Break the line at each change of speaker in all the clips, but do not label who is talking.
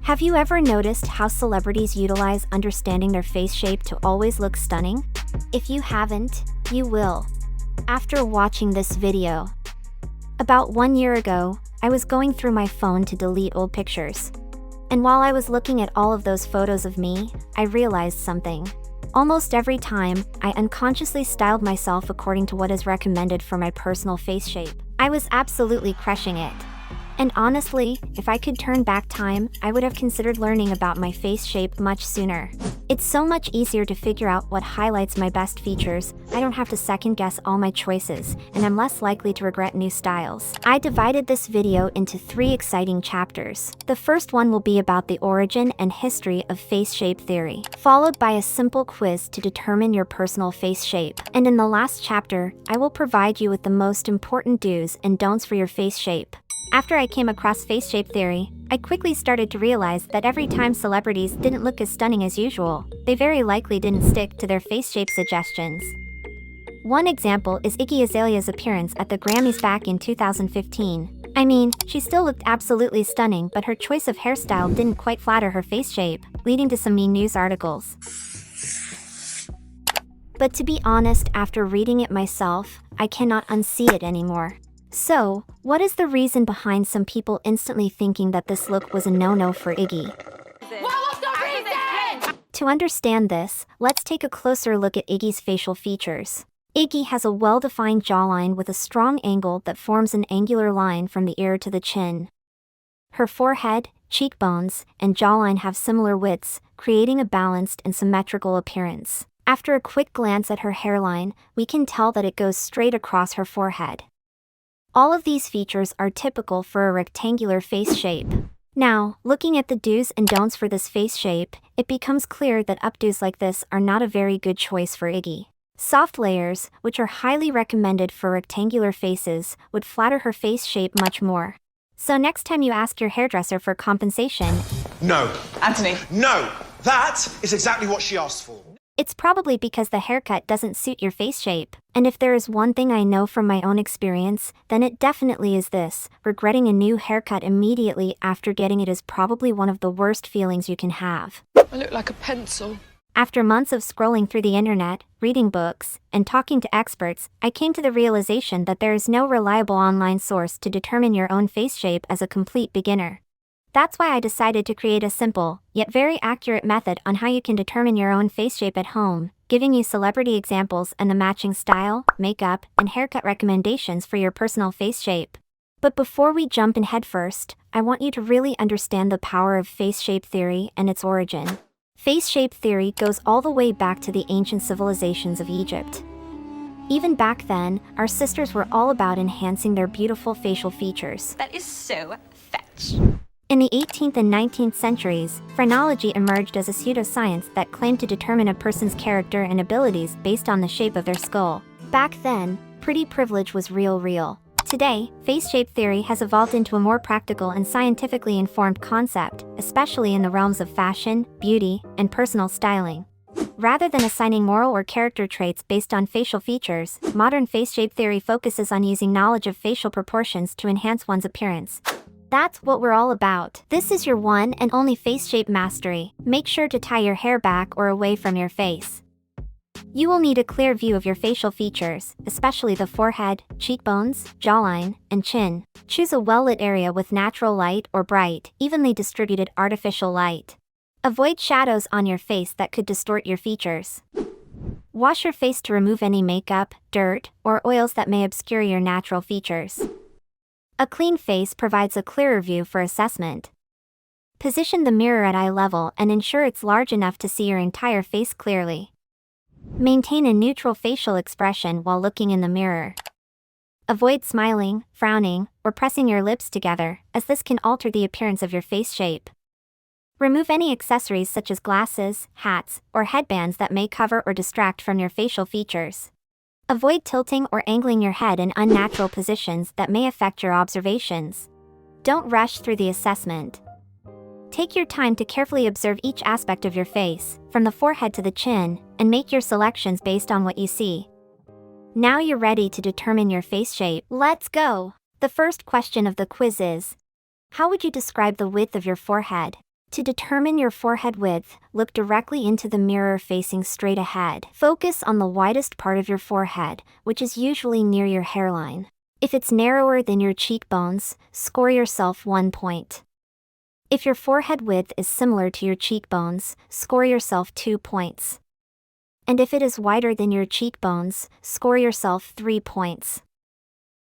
Have you ever noticed how celebrities utilize understanding their face shape to always look stunning? If you haven't, you will after watching this video. About 1 year ago, I was going through my phone to delete old pictures. And while I was looking at all of those photos of me, I realized something. Almost every time, I unconsciously styled myself according to what is recommended for my personal face shape. I was absolutely crushing it. And honestly, if I could turn back time, I would have considered learning about my face shape much sooner. It's so much easier to figure out what highlights my best features. I don't have to second guess all my choices, and I'm less likely to regret new styles. I divided this video into 3 exciting chapters. The first one will be about the origin and history of face shape theory, followed by a simple quiz to determine your personal face shape. And in the last chapter, I will provide you with the most important do's and don'ts for your face shape. After I came across face shape theory, I quickly started to realize that every time celebrities didn't look as stunning as usual, they very likely didn't stick to their face shape suggestions. One example is Iggy Azalea's appearance at the Grammys back in 2015. I mean, she still looked absolutely stunning, but her choice of hairstyle didn't quite flatter her face shape, leading to some mean news articles. But to be honest, after reading it myself, I cannot unsee it anymore. So, what is the reason behind some people instantly thinking that this look was a no-no for Iggy?
What was the reason?
To understand this, let's take a closer look at Iggy's facial features. Iggy has a well-defined jawline with a strong angle that forms an angular line from the ear to the chin. Her forehead, cheekbones, and jawline have similar widths, creating a balanced and symmetrical appearance. After a quick glance at her hairline, we can tell that it goes straight across her forehead. All of these features are typical for a rectangular face shape. Now, looking at the do's and don'ts for this face shape, it becomes clear that updos like this are not a very good choice for Iggy. Soft layers, which are highly recommended for rectangular faces, would flatter her face shape much more. So next time you ask your hairdresser for compensation,
No.
Anthony.
No! That is exactly what she asked for.
it's probably because the haircut doesn't suit your face shape. And if there is one thing I know from my own experience, then it definitely is this: regretting a new haircut immediately after getting it is probably one of the worst feelings you can have.
I look like a pencil.
After months of scrolling through the internet, reading books, and talking to experts, I came to the realization that there is no reliable online source to determine your own face shape as a complete beginner. That's why I decided to create a simple, yet very accurate method on how you can determine your own face shape at home, giving you celebrity examples and the matching style, makeup, and haircut recommendations for your personal face shape. But before we jump in headfirst, I want you to really understand the power of face shape theory and its origin. Face shape theory goes all the way back to the ancient civilizations of Egypt. Even back then, our sisters were all about enhancing their beautiful facial features.
That is so fetch.
In the 18th and 19th centuries, phrenology emerged as a pseudoscience that claimed to determine a person's character and abilities based on the shape of their skull. Back then, pretty privilege was real. Today, face shape theory has evolved into a more practical and scientifically informed concept, especially in the realms of fashion, beauty, and personal styling. Rather than assigning moral or character traits based on facial features, modern face shape theory focuses on using knowledge of facial proportions to enhance one's appearance. That's what we're all about. This is your one and only face shape mastery. Make sure to tie your hair back or away from your face. You will need a clear view of your facial features, especially the forehead, cheekbones, jawline, and chin. Choose a well-lit area with natural light or bright, evenly distributed artificial light. Avoid shadows on your face that could distort your features. Wash your face to remove any makeup, dirt, or oils that may obscure your natural features. A clean face provides a clearer view for assessment. Position the mirror at eye level and ensure it's large enough to see your entire face clearly. Maintain a neutral facial expression while looking in the mirror. Avoid smiling, frowning, or pressing your lips together, as this can alter the appearance of your face shape. Remove any accessories such as glasses, hats, or headbands that may cover or distract from your facial features. Avoid tilting or angling your head in unnatural positions that may affect your observations. Don't rush through the assessment. Take your time to carefully observe each aspect of your face, from the forehead to the chin, and make your selections based on what you see. Now you're ready to determine your face shape. Let's go! The first question of the quiz is: how would you describe the width of your forehead? To determine your forehead width, look directly into the mirror facing straight ahead. Focus on the widest part of your forehead, which is usually near your hairline. If it's narrower than your cheekbones, score yourself 1 point. If your forehead width is similar to your cheekbones, score yourself 2 points. And if it is wider than your cheekbones, score yourself 3 points.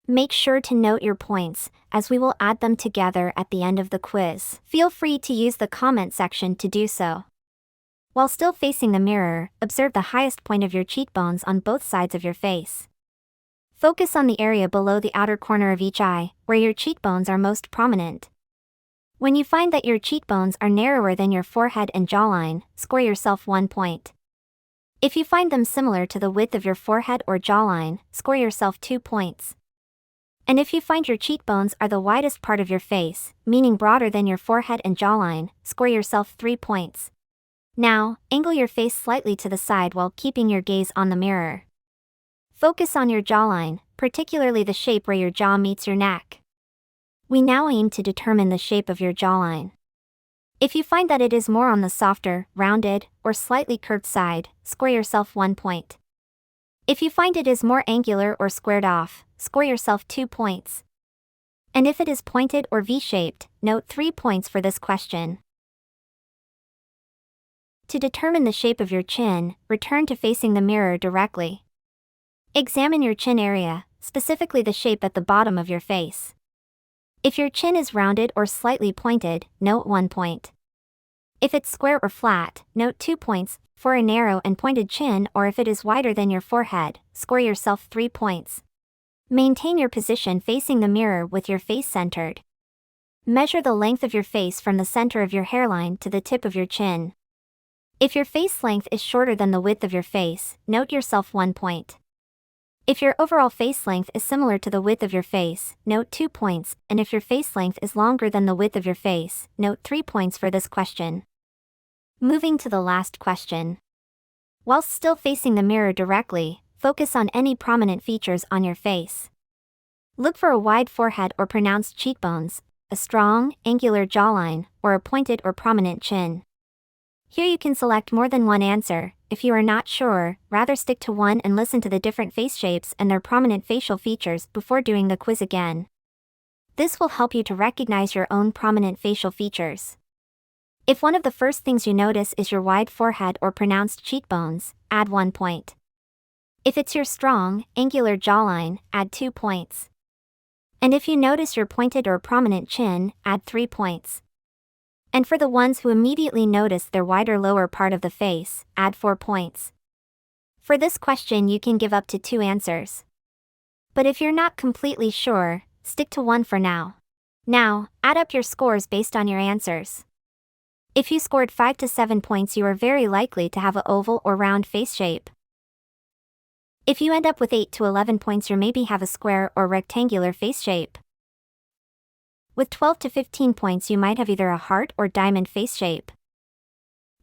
Make sure to note your points, as we will add them together at the end of the quiz. Feel free to use the comment section to do so. While still facing the mirror, observe the highest point of your cheekbones on both sides of your face. Focus on the area below the outer corner of each eye, where your cheekbones are most prominent. When you find that your cheekbones are narrower than your forehead and jawline, score yourself 1 point. If you find them similar to the width of your forehead or jawline, score yourself 2 points. And if you find your cheekbones are the widest part of your face, meaning broader than your forehead and jawline, score yourself 3 points. Now, angle your face slightly to the side while keeping your gaze on the mirror. Focus on your jawline, particularly the shape where your jaw meets your neck. We now aim to determine the shape of your jawline. If you find that it is more on the softer, rounded, or slightly curved side, score yourself 1 point. If you find it is more angular or squared off, score yourself 2 points. And if it is pointed or V-shaped, note 3 points for this question. To determine the shape of your chin, return to facing the mirror directly. Examine your chin area, specifically the shape at the bottom of your face. If your chin is rounded or slightly pointed, note 1 point. If it's square or flat, note 2 points for a narrow and pointed chin, or if it is wider than your forehead, score yourself 3 points. Maintain your position facing the mirror with your face centered. Measure the length of your face from the center of your hairline to the tip of your chin. If your face length is shorter than the width of your face, note yourself 1 point. If your overall face length is similar to the width of your face, note 2 points, and if your face length is longer than the width of your face, note 3 points for this question. Moving to the last question. Whilst still facing the mirror directly, focus on any prominent features on your face. Look for a wide forehead or pronounced cheekbones, a strong, angular jawline, or a pointed or prominent chin. Here you can select more than one answer. If you are not sure, rather stick to one and listen to the different face shapes and their prominent facial features before doing the quiz again. This will help you to recognize your own prominent facial features. If one of the first things you notice is your wide forehead or pronounced cheekbones, add 1 point. If it's your strong, angular jawline, add 2 points. And if you notice your pointed or prominent chin, add 3 points. And for the ones who immediately notice their wider lower part of the face, add 4 points. For this question you can give up to 2 answers. But if you're not completely sure, stick to one for now. Now, add up your scores based on your answers. If you scored 5 to 7 points, you are very likely to have an oval or round face shape. If you end up with 8 to 11 points, you maybe have a square or rectangular face shape. With 12 to 15 points, you might have either a heart or diamond face shape.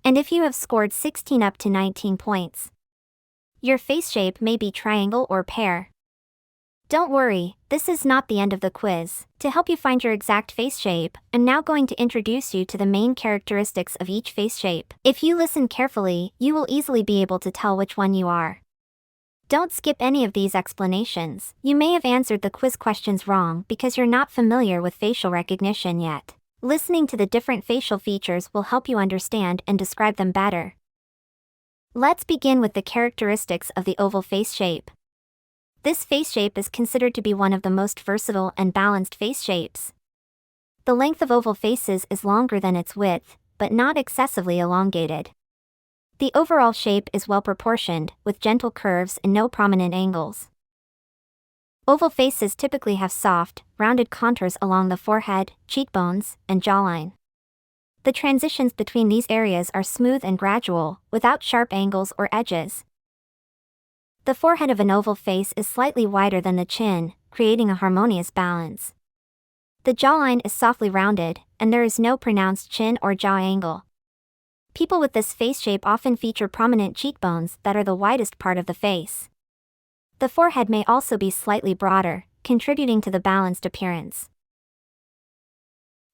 And if you have scored 16 up to 19 points, your face shape may be triangle or pear. Don't worry, this is not the end of the quiz. To help you find your exact face shape, I'm now going to introduce you to the main characteristics of each face shape. If you listen carefully, you will easily be able to tell which one you are. Don't skip any of these explanations. You may have answered the quiz questions wrong because you're not familiar with facial recognition yet. Listening to the different facial features will help you understand and describe them better. Let's begin with the characteristics of the oval face shape. This face shape is considered to be one of the most versatile and balanced face shapes. The length of oval faces is longer than its width, but not excessively elongated. The overall shape is well proportioned, with gentle curves and no prominent angles. Oval faces typically have soft, rounded contours along the forehead, cheekbones, and jawline. The transitions between these areas are smooth and gradual, without sharp angles or edges. The forehead of an oval face is slightly wider than the chin, creating a harmonious balance. The jawline is softly rounded, and there is no pronounced chin or jaw angle. People with this face shape often feature prominent cheekbones that are the widest part of the face. The forehead may also be slightly broader, contributing to the balanced appearance.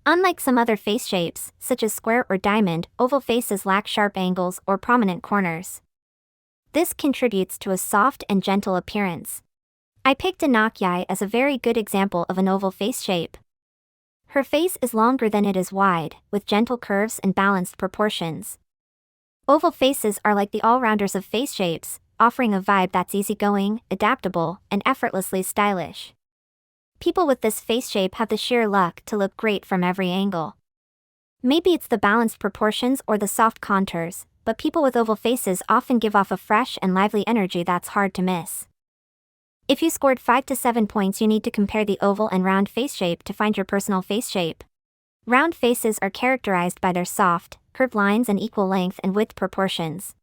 Unlike some other face shapes, such as square or diamond, oval faces lack sharp angles or prominent corners. This contributes to a soft and gentle appearance. I picked Anakyai as a very good example of an oval face shape. Her face is longer than it is wide, with gentle curves and balanced proportions. Oval faces are like the all-rounders of face shapes, offering a vibe that's easygoing, adaptable, and effortlessly stylish. People with this face shape have the sheer luck to look great from every angle. Maybe it's the balanced proportions or the soft contours, but people with oval faces often give off a fresh and lively energy that's hard to miss. If you scored 5 to 7 points, you need to compare the oval and round face shape to find your personal face shape. Round faces are characterized by their soft, curved lines and equal length and width proportions.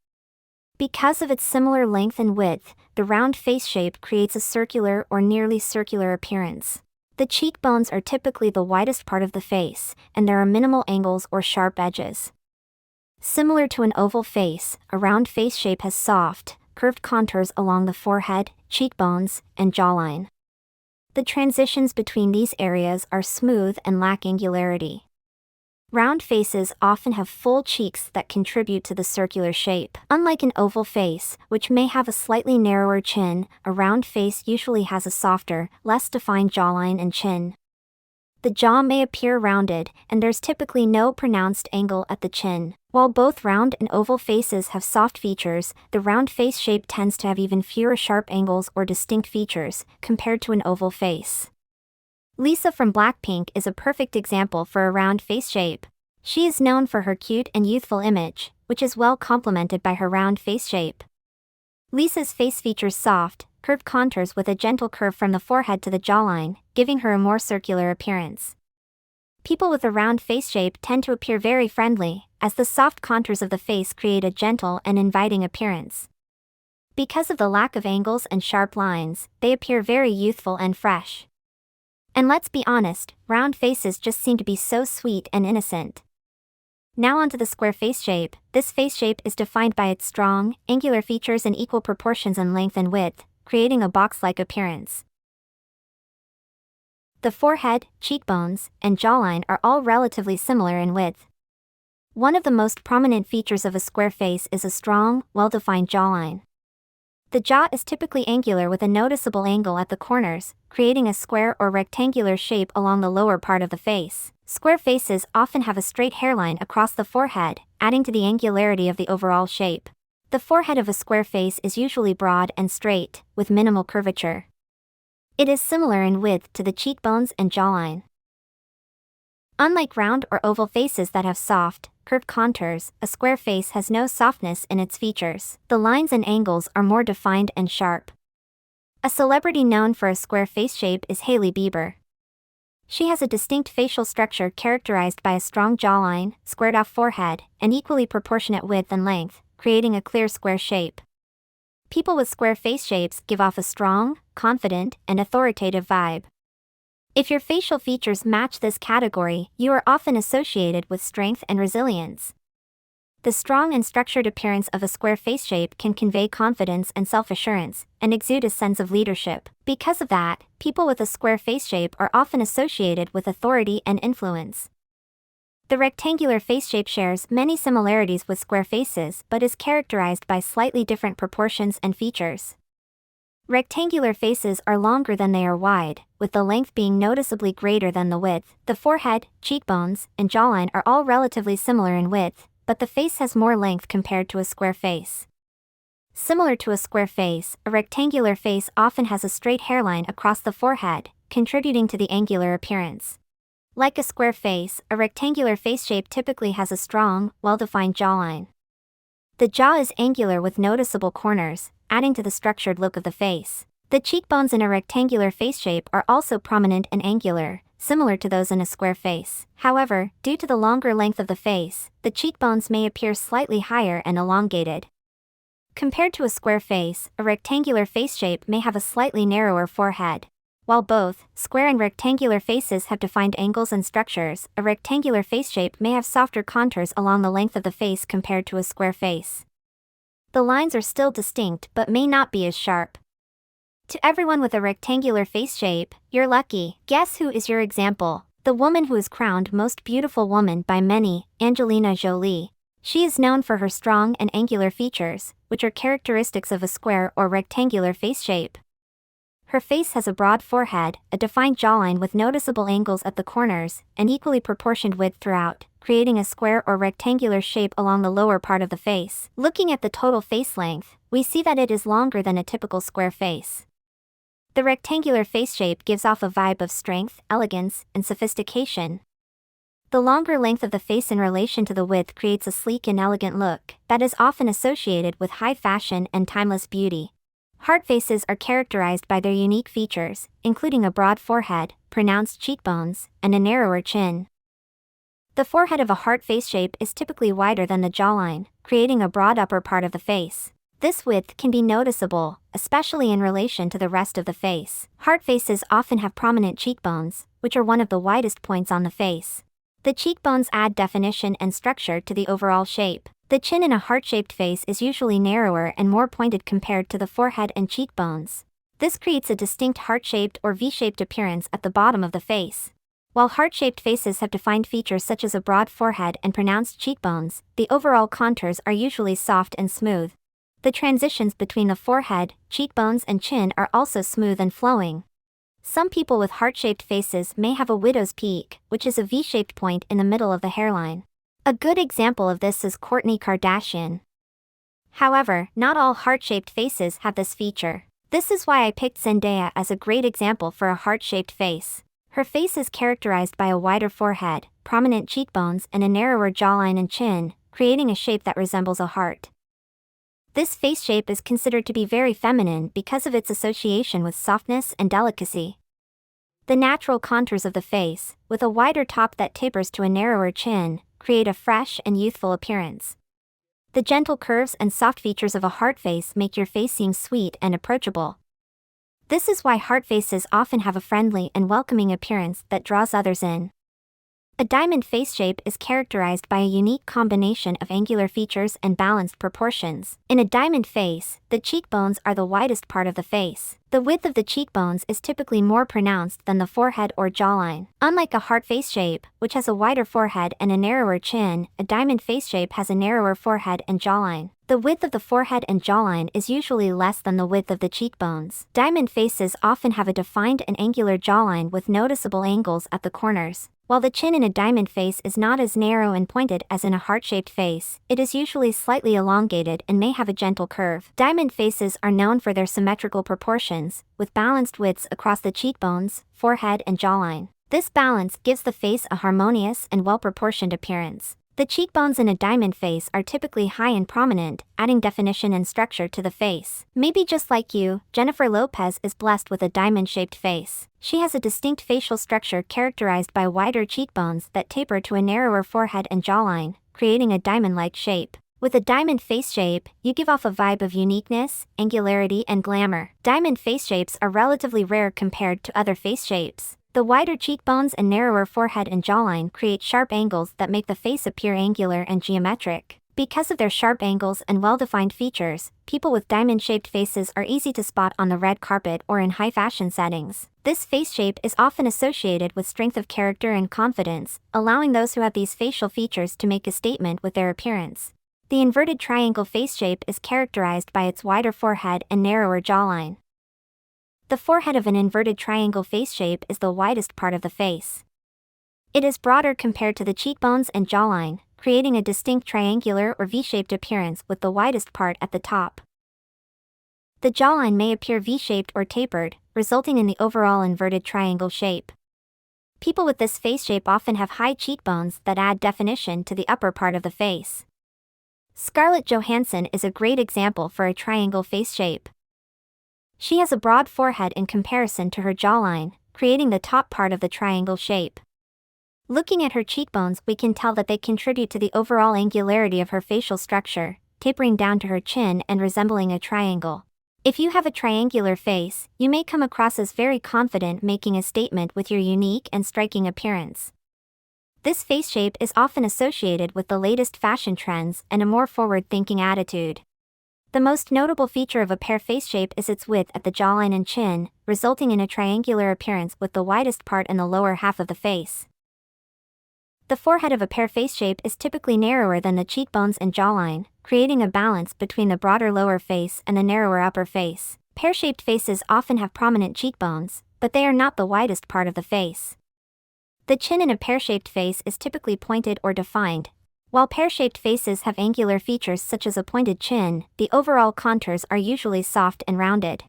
Because of its similar length and width, the round face shape creates a circular or nearly circular appearance. The cheekbones are typically the widest part of the face, and there are minimal angles or sharp edges. Similar to an oval face, a round face shape has soft, curved contours along the forehead, cheekbones, and jawline. The transitions between these areas are smooth and lack angularity. Round faces often have full cheeks that contribute to the circular shape. Unlike an oval face, which may have a slightly narrower chin, a round face usually has a softer, less defined jawline and chin. The jaw may appear rounded, and there's typically no pronounced angle at the chin. While both round and oval faces have soft features, the round face shape tends to have even fewer sharp angles or distinct features, compared to an oval face. Lisa from Blackpink is a perfect example for a round face shape. She is known for her cute and youthful image, which is well complemented by her round face shape. Lisa's face features soft, curved contours with a gentle curve from the forehead to the jawline, giving her a more circular appearance. People with a round face shape tend to appear very friendly, as the soft contours of the face create a gentle and inviting appearance. Because of the lack of angles and sharp lines, they appear very youthful and fresh. And let's be honest, round faces just seem to be so sweet and innocent. Now onto the square face shape. This face shape is defined by its strong, angular features and equal proportions in length and width, creating a box-like appearance. The forehead, cheekbones, and jawline are all relatively similar in width. One of the most prominent features of a square face is a strong, well-defined jawline. The jaw is typically angular with a noticeable angle at the corners, creating a square or rectangular shape along the lower part of the face. Square faces often have a straight hairline across the forehead, adding to the angularity of the overall shape. The forehead of a square face is usually broad and straight, with minimal curvature. It is similar in width to the cheekbones and jawline. Unlike round or oval faces that have soft, curved contours, a square face has no softness in its features. The lines and angles are more defined and sharp. A celebrity known for a square face shape is Hailey Bieber. She has a distinct facial structure characterized by a strong jawline, squared-off forehead, and equally proportionate width and length, creating a clear square shape. People with square face shapes give off a strong, confident, and authoritative vibe. If your facial features match this category, you are often associated with strength and resilience. The strong and structured appearance of a square face shape can convey confidence and self-assurance, and exude a sense of leadership. Because of that, people with a square face shape are often associated with authority and influence. The rectangular face shape shares many similarities with square faces but is characterized by slightly different proportions and features. Rectangular faces are longer than they are wide, with the length being noticeably greater than the width. The forehead, cheekbones, and jawline are all relatively similar in width, but the face has more length compared to a square face. Similar to a square face, a rectangular face often has a straight hairline across the forehead, contributing to the angular appearance. Like a square face, a rectangular face shape typically has a strong, well-defined jawline. The jaw is angular with noticeable corners, adding to the structured look of the face. The cheekbones in a rectangular face shape are also prominent and angular, similar to those in a square face. However, due to the longer length of the face, the cheekbones may appear slightly higher and elongated. Compared to a square face, a rectangular face shape may have a slightly narrower forehead. While both square and rectangular faces have defined angles and structures, a rectangular face shape may have softer contours along the length of the face compared to a square face. The lines are still distinct but may not be as sharp. To everyone with a rectangular face shape, you're lucky. Guess who is your example? The woman who is crowned most beautiful woman by many, Angelina Jolie. She is known for her strong and angular features, which are characteristics of a square or rectangular face shape. Her face has a broad forehead, a defined jawline with noticeable angles at the corners, and equally proportioned width throughout, creating a square or rectangular shape along the lower part of the face. Looking at the total face length, we see that it is longer than a typical square face. The rectangular face shape gives off a vibe of strength, elegance, and sophistication. The longer length of the face in relation to the width creates a sleek and elegant look that is often associated with high fashion and timeless beauty. Heart faces are characterized by their unique features, including a broad forehead, pronounced cheekbones, and a narrower chin. The forehead of a heart face shape is typically wider than the jawline, creating a broad upper part of the face. This width can be noticeable, especially in relation to the rest of the face. Heart faces often have prominent cheekbones, which are one of the widest points on the face. The cheekbones add definition and structure to the overall shape. The chin in a heart-shaped face is usually narrower and more pointed compared to the forehead and cheekbones. This creates a distinct heart-shaped or V-shaped appearance at the bottom of the face. While heart-shaped faces have defined features such as a broad forehead and pronounced cheekbones, the overall contours are usually soft and smooth. The transitions between the forehead, cheekbones, and chin are also smooth and flowing. Some people with heart-shaped faces may have a widow's peak, which is a V-shaped point in the middle of the hairline. A good example of this is Kourtney Kardashian. However, not all heart-shaped faces have this feature. This is why I picked Zendaya as a great example for a heart-shaped face. Her face is characterized by a wider forehead, prominent cheekbones, and a narrower jawline and chin, creating a shape that resembles a heart. This face shape is considered to be very feminine because of its association with softness and delicacy. The natural contours of the face, with a wider top that tapers to a narrower chin, create a fresh and youthful appearance. The gentle curves and soft features of a heart face make your face seem sweet and approachable. This is why heart faces often have a friendly and welcoming appearance that draws others in. A diamond face shape is characterized by a unique combination of angular features and balanced proportions. In a diamond face, the cheekbones are the widest part of the face. The width of the cheekbones is typically more pronounced than the forehead or jawline. Unlike a heart face shape, which has a wider forehead and a narrower chin, a diamond face shape has a narrower forehead and jawline. The width of the forehead and jawline is usually less than the width of the cheekbones. Diamond faces often have a defined and angular jawline with noticeable angles at the corners. While the chin in a diamond face is not as narrow and pointed as in a heart-shaped face, it is usually slightly elongated and may have a gentle curve. Diamond faces are known for their symmetrical proportions, with balanced widths across the cheekbones, forehead, and jawline. This balance gives the face a harmonious and well-proportioned appearance. The cheekbones in a diamond face are typically high and prominent, adding definition and structure to the face. Maybe just like you, Jennifer Lopez is blessed with a diamond-shaped face. She has a distinct facial structure characterized by wider cheekbones that taper to a narrower forehead and jawline, creating a diamond-like shape. With a diamond face shape, you give off a vibe of uniqueness, angularity, and glamour. Diamond face shapes are relatively rare compared to other face shapes. The wider cheekbones and narrower forehead and jawline create sharp angles that make the face appear angular and geometric. Because of their sharp angles and well-defined features, people with diamond-shaped faces are easy to spot on the red carpet or in high-fashion settings. This face shape is often associated with strength of character and confidence, allowing those who have these facial features to make a statement with their appearance. The inverted triangle face shape is characterized by its wider forehead and narrower jawline. The forehead of an inverted triangle face shape is the widest part of the face. It is broader compared to the cheekbones and jawline, creating a distinct triangular or V-shaped appearance with the widest part at the top. The jawline may appear V-shaped or tapered, resulting in the overall inverted triangle shape. People with this face shape often have high cheekbones that add definition to the upper part of the face. Scarlett Johansson is a great example for a triangle face shape. She has a broad forehead in comparison to her jawline, creating the top part of the triangle shape. Looking at her cheekbones, we can tell that they contribute to the overall angularity of her facial structure, tapering down to her chin and resembling a triangle. If you have a triangular face, you may come across as very confident, making a statement with your unique and striking appearance. This face shape is often associated with the latest fashion trends and a more forward-thinking attitude. The most notable feature of a pear face shape is its width at the jawline and chin, resulting in a triangular appearance with the widest part in the lower half of the face. The forehead of a pear face shape is typically narrower than the cheekbones and jawline, creating a balance between the broader lower face and the narrower upper face. Pear-shaped faces often have prominent cheekbones, but they are not the widest part of the face. The chin in a pear-shaped face is typically pointed or defined. While pear-shaped faces have angular features such as a pointed chin, the overall contours are usually soft and rounded.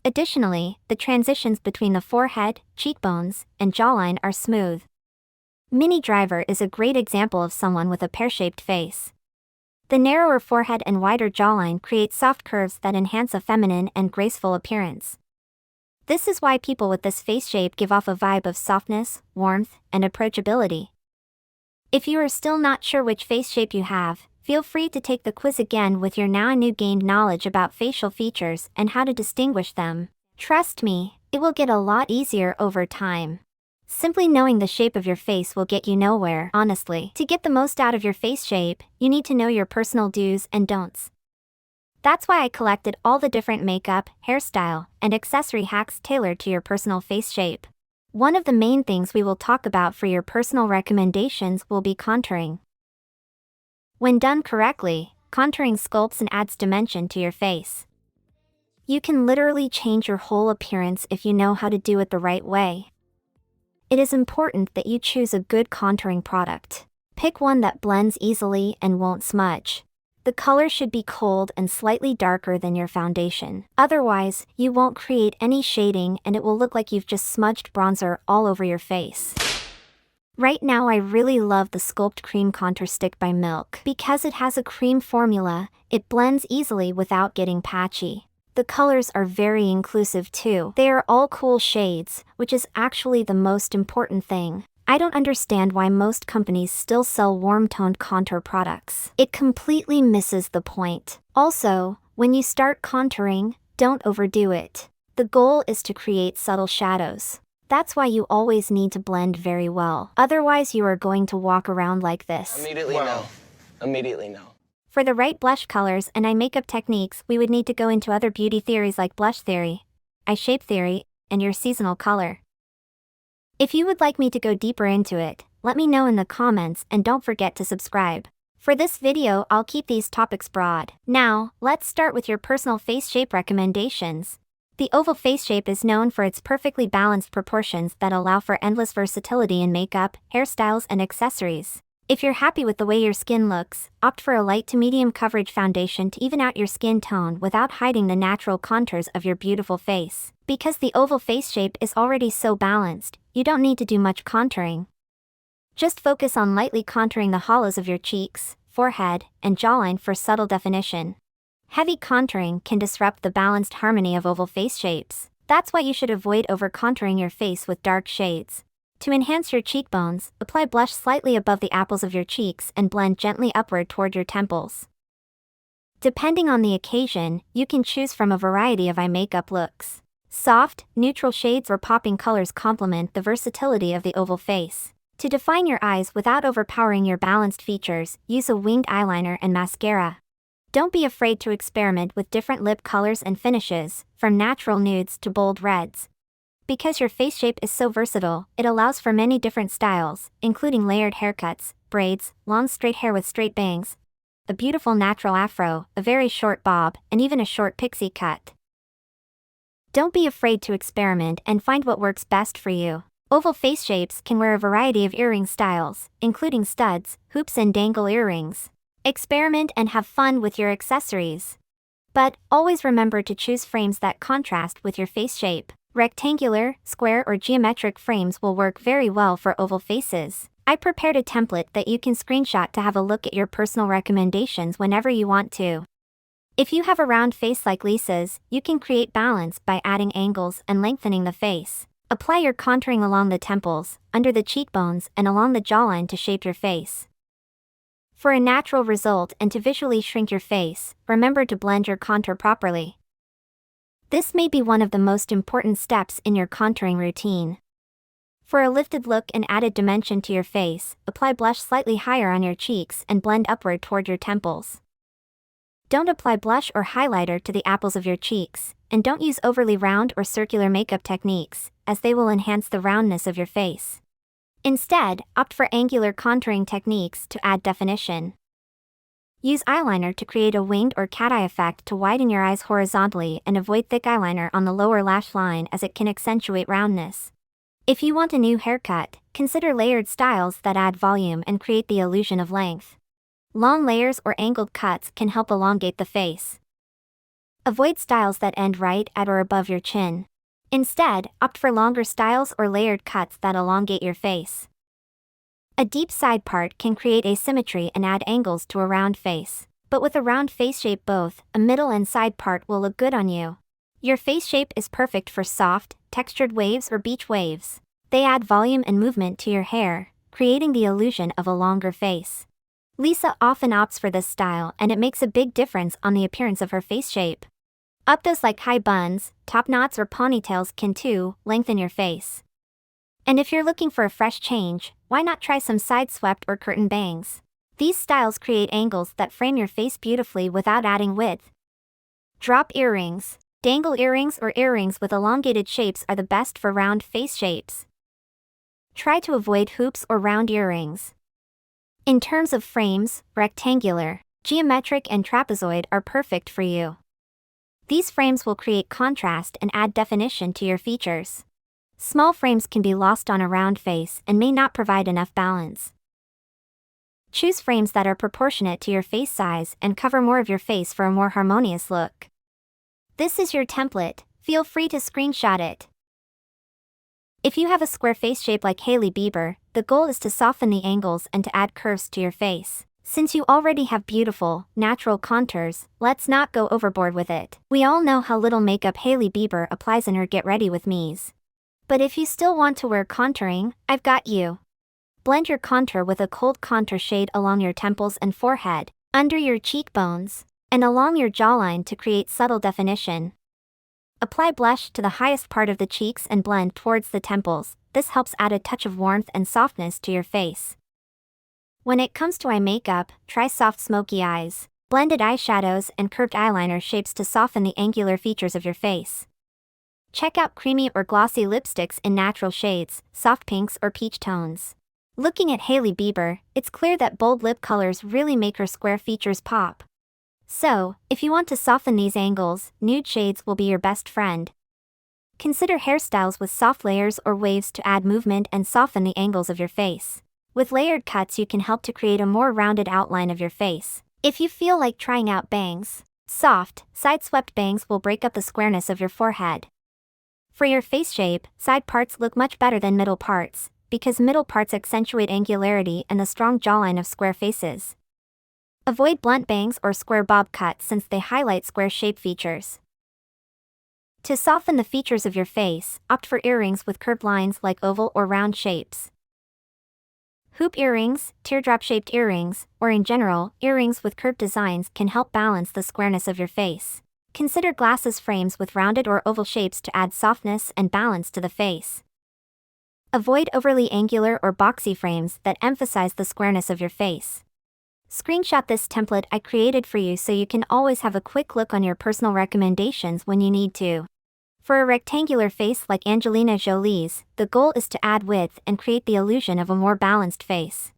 Additionally, the transitions between the forehead, cheekbones, and jawline are smooth. Minnie Driver is a great example of someone with a pear-shaped face. The narrower forehead and wider jawline create soft curves that enhance a feminine and graceful appearance. This is why people with this face shape give off a vibe of softness, warmth, and approachability. If you are still not sure which face shape you have, feel free to take the quiz again with your now gained knowledge about facial features and how to distinguish them. Trust me, it will get a lot easier over time. Simply knowing the shape of your face will get you nowhere, honestly. To get the most out of your face shape, you need to know your personal do's and don'ts. That's why I collected all the different makeup, hairstyle, and accessory hacks tailored to your personal face shape. One of the main things we will talk about for your personal recommendations will be contouring. When done correctly, contouring sculpts and adds dimension to your face. You can literally change your whole appearance if you know how to do it the right way. It is important that you choose a good contouring product. Pick one that blends easily and won't smudge. The color should be cold and slightly darker than your foundation. Otherwise, you won't create any shading and it will look like you've just smudged bronzer all over your face. Right now I really love the Sculpt Cream Contour Stick by Milk. Because it has a cream formula, it blends easily without getting patchy. The colors are very inclusive too. They are all cool shades, which is actually the most important thing. I don't understand why most companies still sell warm-toned contour products. It completely misses the point. Also, when you start contouring, don't overdo it. The goal is to create subtle shadows. That's why you always need to blend very well. Otherwise you are going to walk around like this.
Immediately no. Immediately no.
For the right blush colors and eye makeup techniques, we would need to go into other beauty theories like blush theory, eye shape theory, and your seasonal color. If you would like me to go deeper into it, let me know in the comments and don't forget to subscribe. For this video, I'll keep these topics broad. Now, let's start with your personal face shape recommendations. The oval face shape is known for its perfectly balanced proportions that allow for endless versatility in makeup, hairstyles, and accessories. If you're happy with the way your skin looks, opt for a light to medium coverage foundation to even out your skin tone without hiding the natural contours of your beautiful face. Because the oval face shape is already so balanced, you don't need to do much contouring. Just focus on lightly contouring the hollows of your cheeks, forehead, and jawline for subtle definition. Heavy contouring can disrupt the balanced harmony of oval face shapes. That's why you should avoid over-contouring your face with dark shades. To enhance your cheekbones, apply blush slightly above the apples of your cheeks and blend gently upward toward your temples. Depending on the occasion, you can choose from a variety of eye makeup looks. Soft, neutral shades or popping colors complement the versatility of the oval face. To define your eyes without overpowering your balanced features, use a winged eyeliner and mascara. Don't be afraid to experiment with different lip colors and finishes, from natural nudes to bold reds. Because your face shape is so versatile, it allows for many different styles, including layered haircuts, braids, long straight hair with straight bangs, a beautiful natural afro, a very short bob, and even a short pixie cut. Don't be afraid to experiment and find what works best for you. Oval face shapes can wear a variety of earring styles, including studs, hoops, and dangle earrings. Experiment and have fun with your accessories. But always remember to choose frames that contrast with your face shape. Rectangular, square, or geometric frames will work very well for oval faces. I prepared a template that you can screenshot to have a look at your personal recommendations whenever you want to. If you have a round face like Lisa's, you can create balance by adding angles and lengthening the face. Apply your contouring along the temples, under the cheekbones, and along the jawline to shape your face. For a natural result and to visually shrink your face, remember to blend your contour properly. This may be one of the most important steps in your contouring routine. For a lifted look and added dimension to your face, apply blush slightly higher on your cheeks and blend upward toward your temples. Don't apply blush or highlighter to the apples of your cheeks, and don't use overly round or circular makeup techniques, as they will enhance the roundness of your face. Instead, opt for angular contouring techniques to add definition. Use eyeliner to create a winged or cat eye effect to widen your eyes horizontally and avoid thick eyeliner on the lower lash line as it can accentuate roundness. If you want a new haircut, consider layered styles that add volume and create the illusion of length. Long layers or angled cuts can help elongate the face. Avoid styles that end right at or above your chin. Instead, opt for longer styles or layered cuts that elongate your face. A deep side part can create asymmetry and add angles to a round face. But with a round face shape, both a middle and side part will look good on you. Your face shape is perfect for soft, textured waves or beach waves. They add volume and movement to your hair, creating the illusion of a longer face. Lisa often opts for this style, and it makes a big difference on the appearance of her face shape. Updos like high buns, top knots or ponytails can too lengthen your face. And if you're looking for a fresh change, why not try some side swept or curtain bangs? These styles create angles that frame your face beautifully without adding width. Drop earrings. Dangle earrings or earrings with elongated shapes are the best for round face shapes. Try to avoid hoops or round earrings. In terms of frames, rectangular, geometric and trapezoid are perfect for you. These frames will create contrast and add definition to your features. Small frames can be lost on a round face and may not provide enough balance. Choose frames that are proportionate to your face size and cover more of your face for a more harmonious look. This is your template, feel free to screenshot it. If you have a square face shape like Hailey Bieber, the goal is to soften the angles and to add curves to your face. Since you already have beautiful, natural contours, let's not go overboard with it. We all know how little makeup Hailey Bieber applies in her Get Ready With Me's. But if you still want to wear contouring, I've got you. Blend your contour with a cold contour shade along your temples and forehead, under your cheekbones, and along your jawline to create subtle definition. Apply blush to the highest part of the cheeks and blend towards the temples. This helps add a touch of warmth and softness to your face. When it comes to eye makeup, try soft smoky eyes, blended eyeshadows and curved eyeliner shapes to soften the angular features of your face. Check out creamy or glossy lipsticks in natural shades, soft pinks or peach tones. Looking at Hailey Bieber, it's clear that bold lip colors really make her square features pop. So, if you want to soften these angles, nude shades will be your best friend. Consider hairstyles with soft layers or waves to add movement and soften the angles of your face. With layered cuts, you can help to create a more rounded outline of your face. If you feel like trying out bangs, soft, side-swept bangs will break up the squareness of your forehead. For your face shape, side parts look much better than middle parts, because middle parts accentuate angularity and the strong jawline of square faces. Avoid blunt bangs or square bob cuts since they highlight square shape features. To soften the features of your face, opt for earrings with curved lines like oval or round shapes. Hoop earrings, teardrop-shaped earrings, or in general, earrings with curved designs can help balance the squareness of your face. Consider glasses frames with rounded or oval shapes to add softness and balance to the face. Avoid overly angular or boxy frames that emphasize the squareness of your face. Screenshot this template I created for you so you can always have a quick look on your personal recommendations when you need to. For a rectangular face like Angelina Jolie's, the goal is to add width and create the illusion of a more balanced face.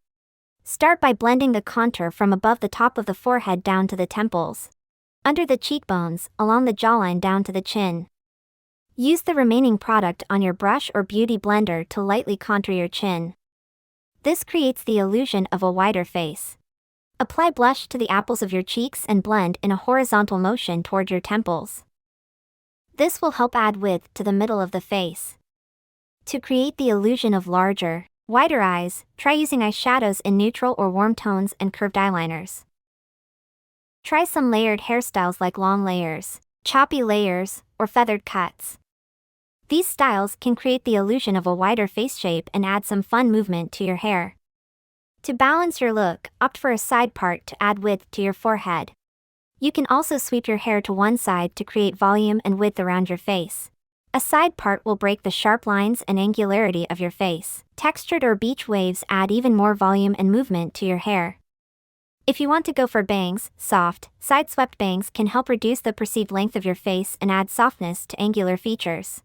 Start by blending the contour from above the top of the forehead down to the temples, under the cheekbones, along the jawline down to the chin. Use the remaining product on your brush or beauty blender to lightly contour your chin. This creates the illusion of a wider face. Apply blush to the apples of your cheeks and blend in a horizontal motion toward your temples. This will help add width to the middle of the face. To create the illusion of larger, wider eyes, try using eyeshadows in neutral or warm tones and curved eyeliners. Try some layered hairstyles like long layers, choppy layers, or feathered cuts. These styles can create the illusion of a wider face shape and add some fun movement to your hair. To balance your look, opt for a side part to add width to your forehead. You can also sweep your hair to one side to create volume and width around your face. A side part will break the sharp lines and angularity of your face. Textured or beach waves add even more volume and movement to your hair. If you want to go for bangs, soft, side-swept bangs can help reduce the perceived length of your face and add softness to angular features.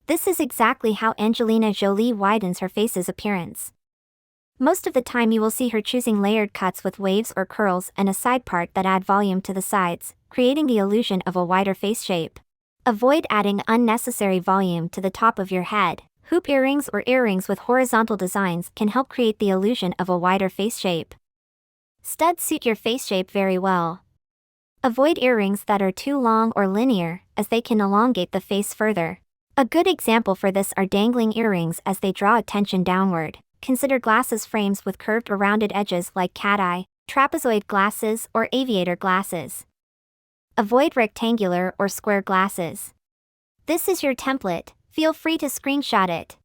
This is exactly how Angelina Jolie widens her face's appearance. Most of the time you will see her choosing layered cuts with waves or curls and a side part that add volume to the sides, creating the illusion of a wider face shape. Avoid adding unnecessary volume to the top of your head. Hoop earrings or earrings with horizontal designs can help create the illusion of a wider face shape. Studs suit your face shape very well. Avoid earrings that are too long or linear, as they can elongate the face further. A good example for this are dangling earrings as they draw attention downward. Consider glasses frames with curved or rounded edges like cat eye, trapezoid glasses, or aviator glasses. Avoid rectangular or square glasses. This is your template, feel free to screenshot it.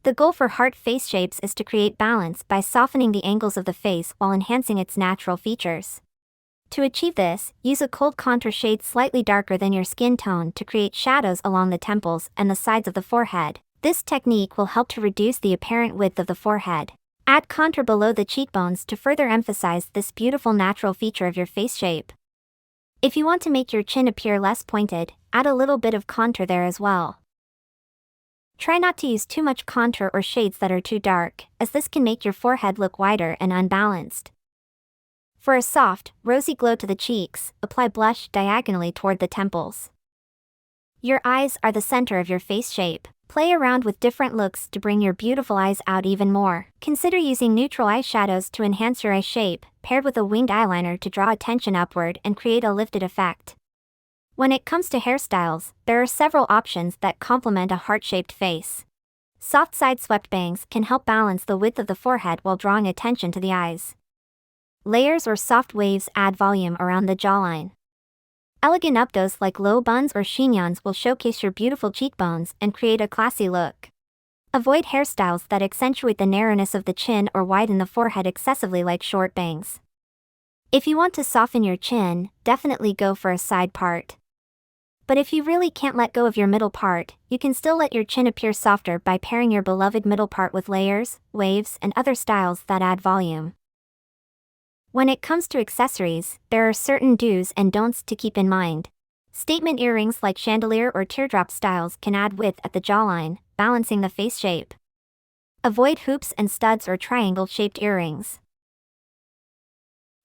The goal for heart face shapes is to create balance by softening the angles of the face while enhancing its natural features. To achieve this, use a cold contour shade slightly darker than your skin tone to create shadows along the temples and the sides of the forehead. This technique will help to reduce the apparent width of the forehead. Add contour below the cheekbones to further emphasize this beautiful natural feature of your face shape. If you want to make your chin appear less pointed, add a little bit of contour there as well. Try not to use too much contour or shades that are too dark, as this can make your forehead look wider and unbalanced. For a soft, rosy glow to the cheeks, apply blush diagonally toward the temples. Your eyes are the center of your face shape. Play around with different looks to bring your beautiful eyes out even more. Consider using neutral eyeshadows to enhance your eye shape, paired with a winged eyeliner to draw attention upward and create a lifted effect. When it comes to hairstyles, there are several options that complement a heart-shaped face. Soft side-swept bangs can help balance the width of the forehead while drawing attention to the eyes. Layers or soft waves add volume around the jawline. Elegant updos like low buns or chignons will showcase your beautiful cheekbones and create a classy look. Avoid hairstyles that accentuate the narrowness of the chin or widen the forehead excessively like short bangs. If you want to soften your chin, definitely go for a side part. But if you really can't let go of your middle part, you can still let your chin appear softer by pairing your beloved middle part with layers, waves, and other styles that add volume. When it comes to accessories, there are certain do's and don'ts to keep in mind. Statement earrings like chandelier or teardrop styles can add width at the jawline, balancing the face shape. Avoid hoops and studs or triangle-shaped earrings.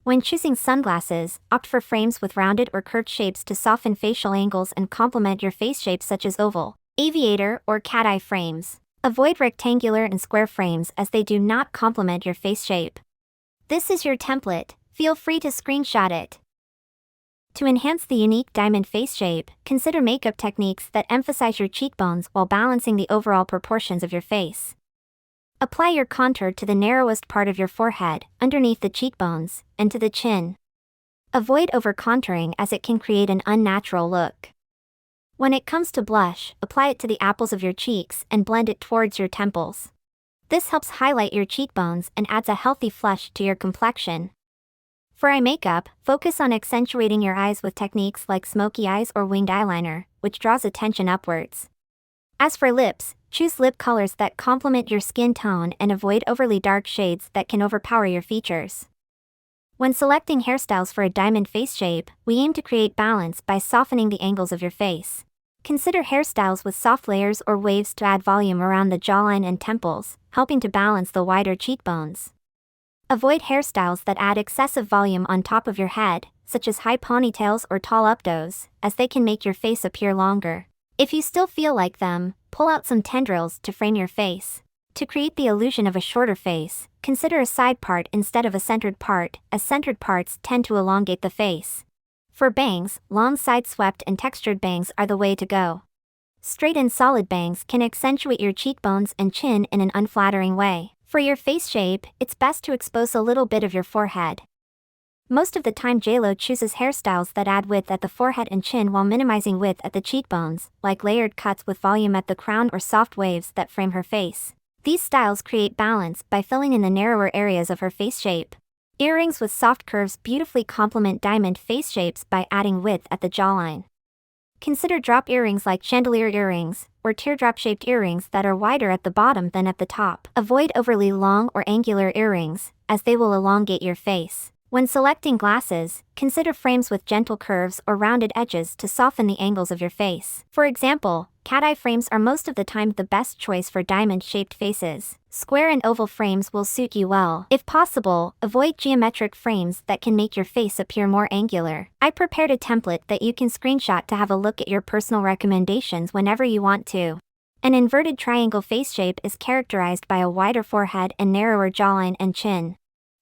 When choosing sunglasses, opt for frames with rounded or curved shapes to soften facial angles and complement your face shape, such as oval, aviator, or cat-eye frames. Avoid rectangular and square frames as they do not complement your face shape. This is your template, feel free to screenshot it. To enhance the unique diamond face shape, consider makeup techniques that emphasize your cheekbones while balancing the overall proportions of your face. Apply your contour to the narrowest part of your forehead, underneath the cheekbones, and to the chin. Avoid over-contouring as it can create an unnatural look. When it comes to blush, apply it to the apples of your cheeks and blend it towards your temples. This helps highlight your cheekbones and adds a healthy flush to your complexion. For eye makeup, focus on accentuating your eyes with techniques like smoky eyes or winged eyeliner, which draws attention upwards. As for lips, choose lip colors that complement your skin tone and avoid overly dark shades that can overpower your features. When selecting hairstyles for a diamond face shape, we aim to create balance by softening the angles of your face. Consider hairstyles with soft layers or waves to add volume around the jawline and temples, helping to balance the wider cheekbones. Avoid hairstyles that add excessive volume on top of your head, such as high ponytails or tall updos, as they can make your face appear longer. If you still feel like them, pull out some tendrils to frame your face. To create the illusion of a shorter face, consider a side part instead of a centered part, as centered parts tend to elongate the face. For bangs, long side-swept and textured bangs are the way to go. Straight and solid bangs can accentuate your cheekbones and chin in an unflattering way. For your face shape, it's best to expose a little bit of your forehead. Most of the time J.Lo chooses hairstyles that add width at the forehead and chin while minimizing width at the cheekbones, like layered cuts with volume at the crown or soft waves that frame her face. These styles create balance by filling in the narrower areas of her face shape. Earrings with soft curves beautifully complement diamond face shapes by adding width at the jawline. Consider drop earrings like chandelier earrings, or teardrop-shaped earrings that are wider at the bottom than at the top. Avoid overly long or angular earrings, as they will elongate your face. When selecting glasses, consider frames with gentle curves or rounded edges to soften the angles of your face. For example, cat eye frames are most of the time the best choice for diamond-shaped faces. Square and oval frames will suit you well. If possible, avoid geometric frames that can make your face appear more angular. I prepared a template that you can screenshot to have a look at your personal recommendations whenever you want to. An inverted triangle face shape is characterized by a wider forehead and narrower jawline and chin.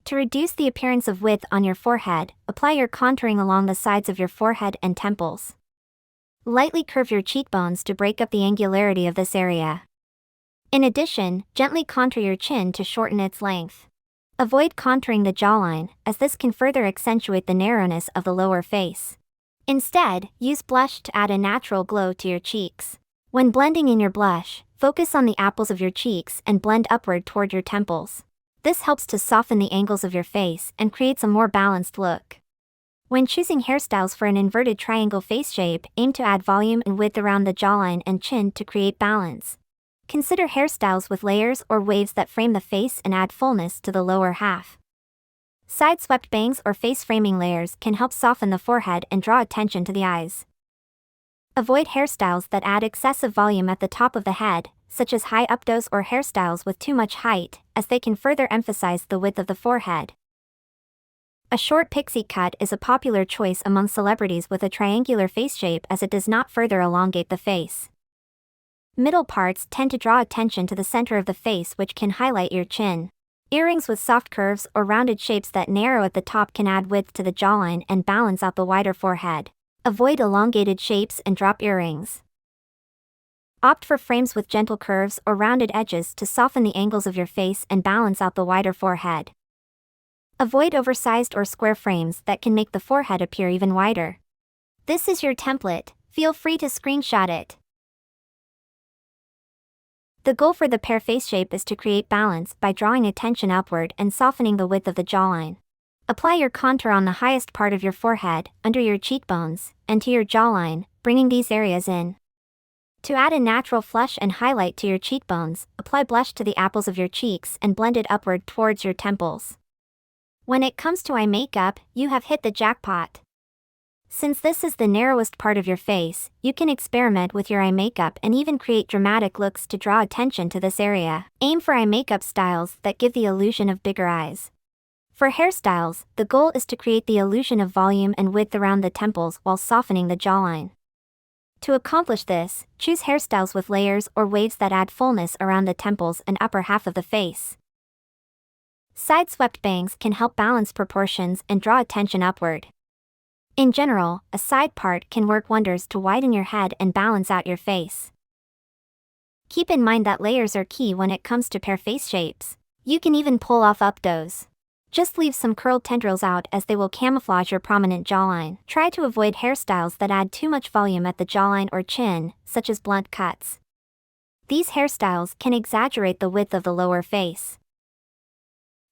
To reduce the appearance of width on your forehead, apply your contouring along the sides of your forehead and temples. Lightly curve your cheekbones to break up the angularity of this area. In addition, gently contour your chin to shorten its length. Avoid contouring the jawline, as this can further accentuate the narrowness of the lower face. Instead, use blush to add a natural glow to your cheeks. When blending in your blush, focus on the apples of your cheeks and blend upward toward your temples. This helps to soften the angles of your face and creates a more balanced look. When choosing hairstyles for an inverted triangle face shape, aim to add volume and width around the jawline and chin to create balance. Consider hairstyles with layers or waves that frame the face and add fullness to the lower half. Side-swept bangs or face framing layers can help soften the forehead and draw attention to the eyes. Avoid hairstyles that add excessive volume at the top of the head, such as high updos or hairstyles with too much height, as they can further emphasize the width of the forehead. A short pixie cut is a popular choice among celebrities with a triangular face shape as it does not further elongate the face. Middle parts tend to draw attention to the center of the face, which can highlight your chin. Earrings with soft curves or rounded shapes that narrow at the top can add width to the jawline and balance out the wider forehead. Avoid elongated shapes and drop earrings. Opt for frames with gentle curves or rounded edges to soften the angles of your face and balance out the wider forehead. Avoid oversized or square frames that can make the forehead appear even wider. This is your template. Feel free to screenshot it. The goal for the pear face shape is to create balance by drawing attention upward and softening the width of the jawline. Apply your contour on the highest part of your forehead, under your cheekbones, and to your jawline, bringing these areas in. To add a natural flush and highlight to your cheekbones, apply blush to the apples of your cheeks and blend it upward towards your temples. When it comes to eye makeup, you have hit the jackpot. Since this is the narrowest part of your face, you can experiment with your eye makeup and even create dramatic looks to draw attention to this area. Aim for eye makeup styles that give the illusion of bigger eyes. For hairstyles, the goal is to create the illusion of volume and width around the temples while softening the jawline. To accomplish this, choose hairstyles with layers or waves that add fullness around the temples and upper half of the face. Side-swept bangs can help balance proportions and draw attention upward. In general, a side part can work wonders to widen your head and balance out your face. Keep in mind that layers are key when it comes to pear face shapes. You can even pull off updos. Just leave some curled tendrils out as they will camouflage your prominent jawline. Try to avoid hairstyles that add too much volume at the jawline or chin, such as blunt cuts. These hairstyles can exaggerate the width of the lower face.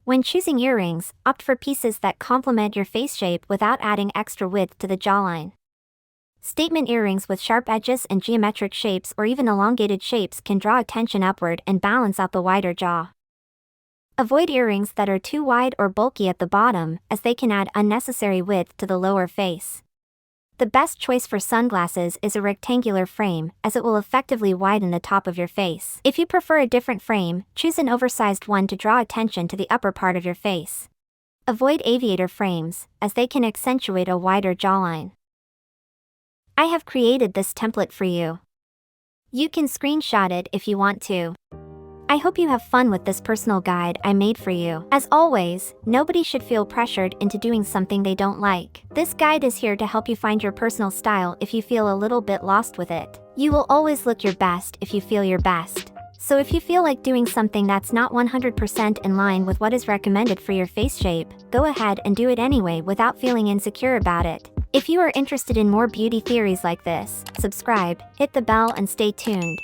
When choosing earrings, opt for pieces that complement your face shape without adding extra width to the jawline. Statement earrings with sharp edges and geometric shapes or even elongated shapes can draw attention upward and balance out the wider jaw. Avoid earrings that are too wide or bulky at the bottom, as they can add unnecessary width to the lower face. The best choice for sunglasses is a rectangular frame, as it will effectively widen the top of your face. If you prefer a different frame, choose an oversized one to draw attention to the upper part of your face. Avoid aviator frames, as they can accentuate a wider jawline. I have created this template for you. You can screenshot it if you want to. I hope you have fun with this personal guide I made for you. As always, nobody should feel pressured into doing something they don't like. This guide is here to help you find your personal style if you feel a little bit lost with it. You will always look your best if you feel your best. So if you feel like doing something that's not 100% in line with what is recommended for your face shape, go ahead and do it anyway without feeling insecure about it. If you are interested in more beauty theories like this, subscribe, hit the bell and stay tuned.